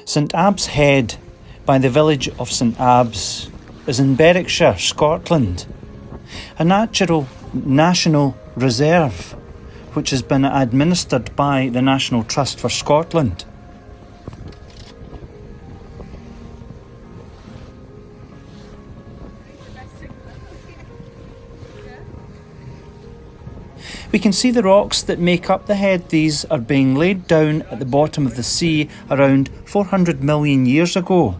St Abbs Head, by the village of St Abbs, is in Berwickshire, Scotland, a national reserve which has been administered by the National Trust for Scotland. We can see the rocks that make up the head. These are being laid down at the bottom of the sea around 400 million years ago.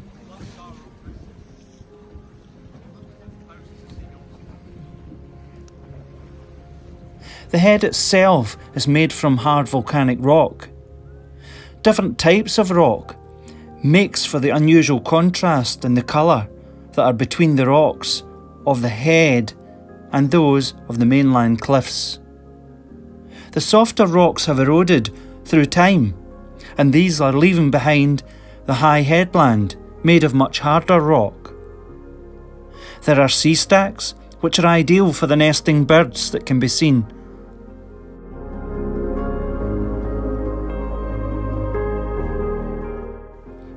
The head itself is made from hard volcanic rock. Different types of rock makes for the unusual contrast in the colour that are between the rocks of the head and those of the mainland cliffs. The softer rocks have eroded through time, and these are leaving behind the high headland made of much harder rock. There are sea stacks, which are ideal for the nesting birds that can be seen.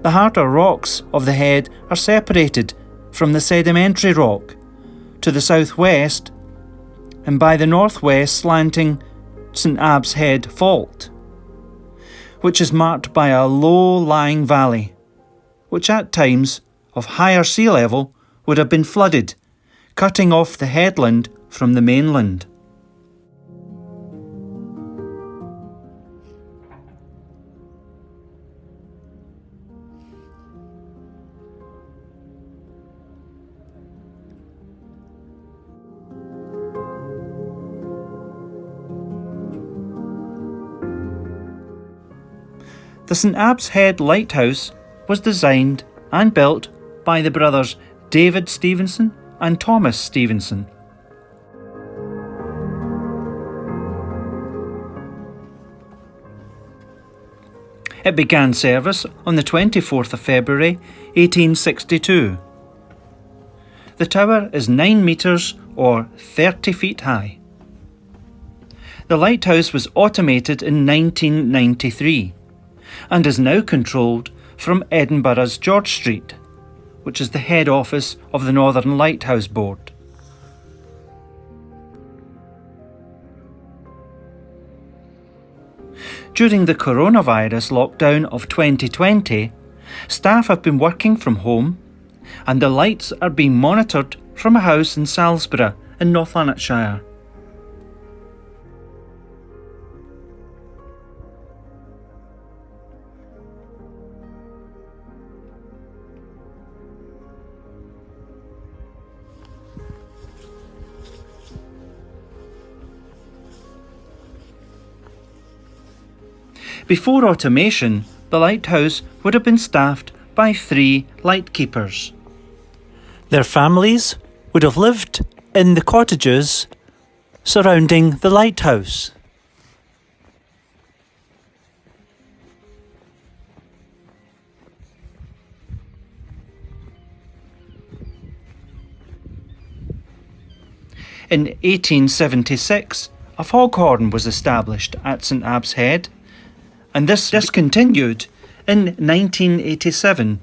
The harder rocks of the head are separated from the sedimentary rock to the southwest, and by the northwest slanting St Abbs Head Fault, which is marked by a low-lying valley, which at times of higher sea level would have been flooded, cutting off the headland from the mainland. The St Abbs Head Lighthouse was designed and built by the brothers David Stevenson and Thomas Stevenson. It began service on the 24th of February 1862. The tower is 9 metres or 30 feet high. The lighthouse was automated in 1993. And is now controlled from Edinburgh's George Street, which is the head office of the Northern Lighthouse Board. During the coronavirus lockdown of 2020, staff have been working from home, and the lights are being monitored from a house in Salisbury in North Lanarkshire. Before automation, the lighthouse would have been staffed by 3 lightkeepers. Their families would have lived in the cottages surrounding the lighthouse. In 1876, a foghorn was established at St Abbs Head, and this discontinued in 1987.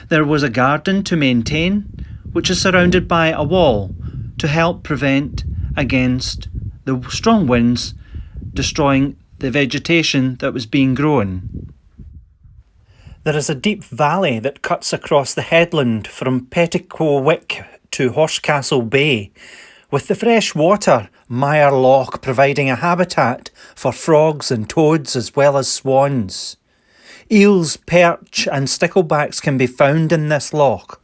There was a garden to maintain, which is surrounded by a wall to help prevent against the strong winds destroying the vegetation that was being grown. There is a deep valley that cuts across the headland from Petticoat to Horsecastle Bay, with the fresh water Mire Loch providing a habitat for frogs and toads as well as swans. Eels, perch and sticklebacks can be found in this loch.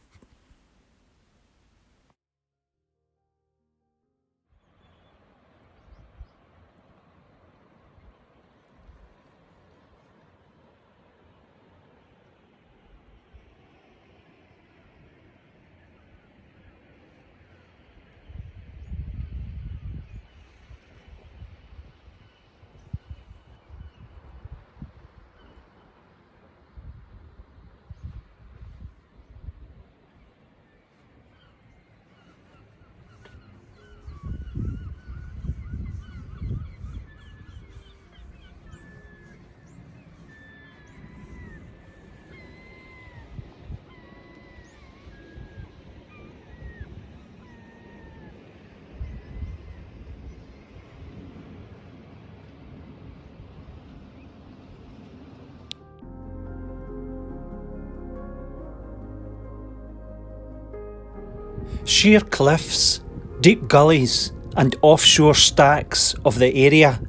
Sheer cliffs, deep gullies and offshore stacks of the area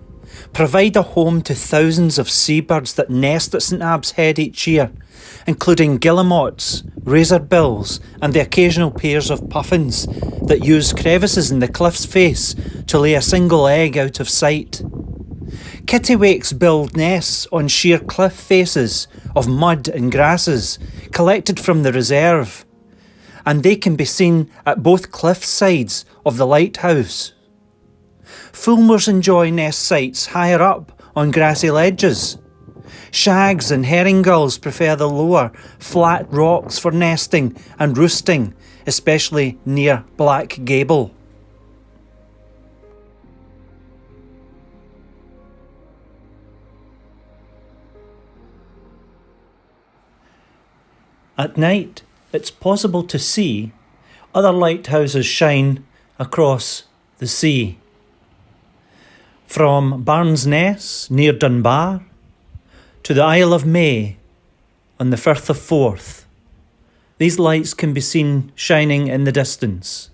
provide a home to thousands of seabirds that nest at St Abbs Head each year, including guillemots, razorbills and the occasional pairs of puffins that use crevices in the cliff's face to lay a single egg out of sight. Kittiwakes build nests on sheer cliff faces of mud and grasses collected from the reserve, and they can be seen at both cliff sides of the Lighthouse. Fulmars enjoy nest sites higher up on grassy ledges. Shags and herring gulls prefer the lower, flat rocks for nesting and roosting, especially near Black Gable. At night, it's possible to see other lighthouses shine across the sea. From Barnes Ness near Dunbar to the Isle of May on the Firth of Forth, these lights can be seen shining in the distance.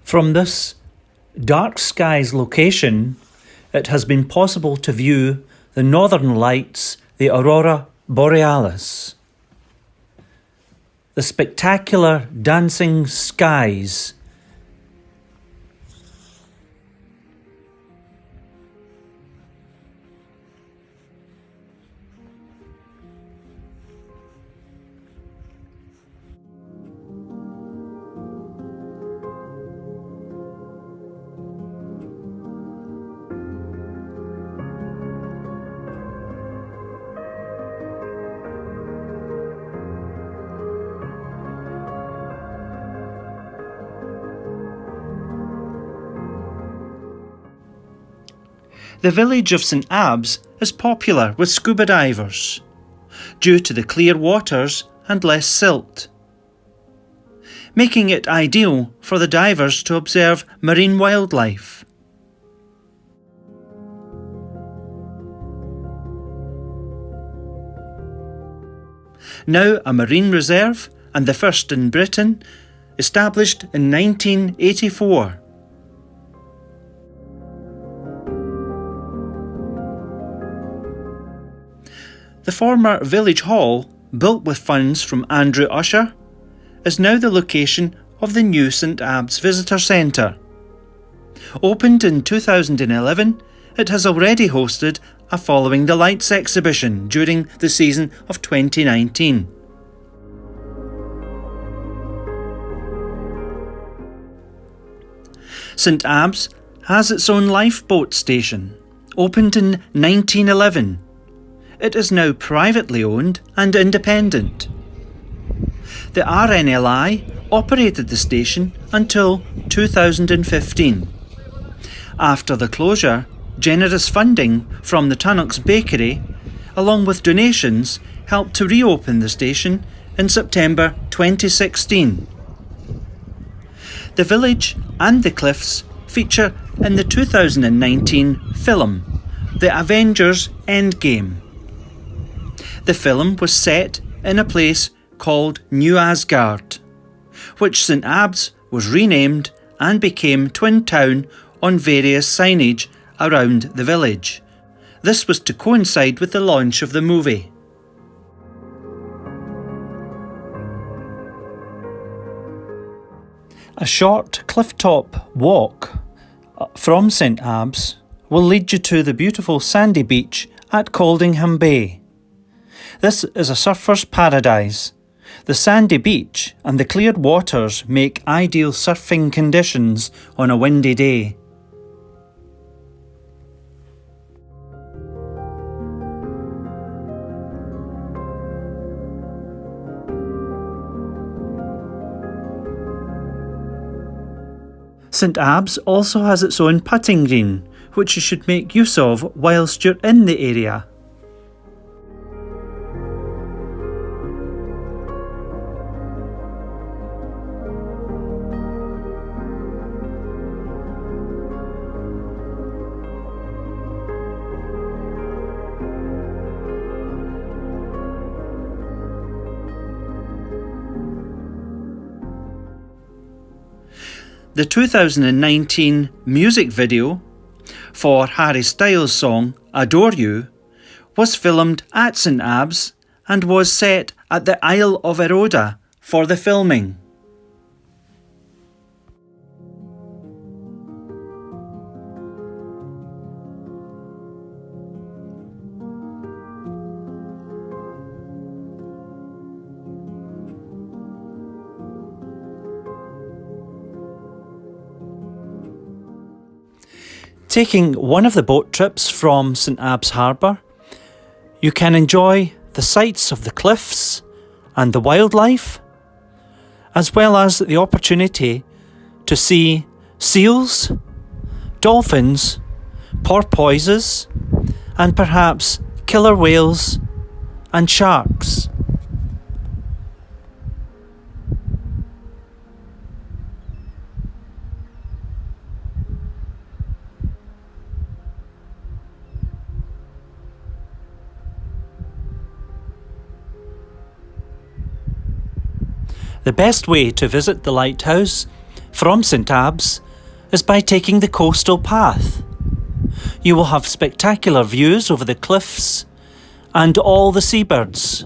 From this dark skies location, it has been possible to view the northern lights, the Aurora Borealis. The spectacular dancing skies The village of St Abbs is popular with scuba divers, due to the clear waters and less silt, making it ideal for the divers to observe marine wildlife. Now a marine reserve and the first in Britain, established in 1984. The former village hall, built with funds from Andrew Usher, is now the location of the new St Abbs Visitor Centre. Opened in 2011, it has already hosted a Following the Lights exhibition during the season of 2019. St Abbs has its own lifeboat station, opened in 1911. It is now privately owned and independent. The RNLI operated the station until 2015. After the closure, generous funding from the Tunnock's Bakery, along with donations, helped to reopen the station in September 2016. The village and the cliffs feature in the 2019 film, The Avengers Endgame. The film was set in a place called New Asgard, which St Abbs was renamed and became Twin Town on various signage around the village. This was to coincide with the launch of the movie. A short clifftop walk from St Abbs will lead you to the beautiful sandy beach at Coldingham Bay. This is a surfer's paradise, The sandy beach and the cleared waters make ideal surfing conditions on a windy day. St Abbs also has its own putting green, which you should make use of whilst you're in the area. The 2019 music video for Harry Styles' song Adore You was filmed at St Abbs and was set at the Isle of Eroda for the filming. Taking one of the boat trips from St Abbs Harbour, you can enjoy the sights of the cliffs and the wildlife, as well as the opportunity to see seals, dolphins, porpoises, and perhaps killer whales and sharks. The best way to visit the lighthouse from St Abbs is by taking the coastal path. You will have spectacular views over the cliffs and all the seabirds.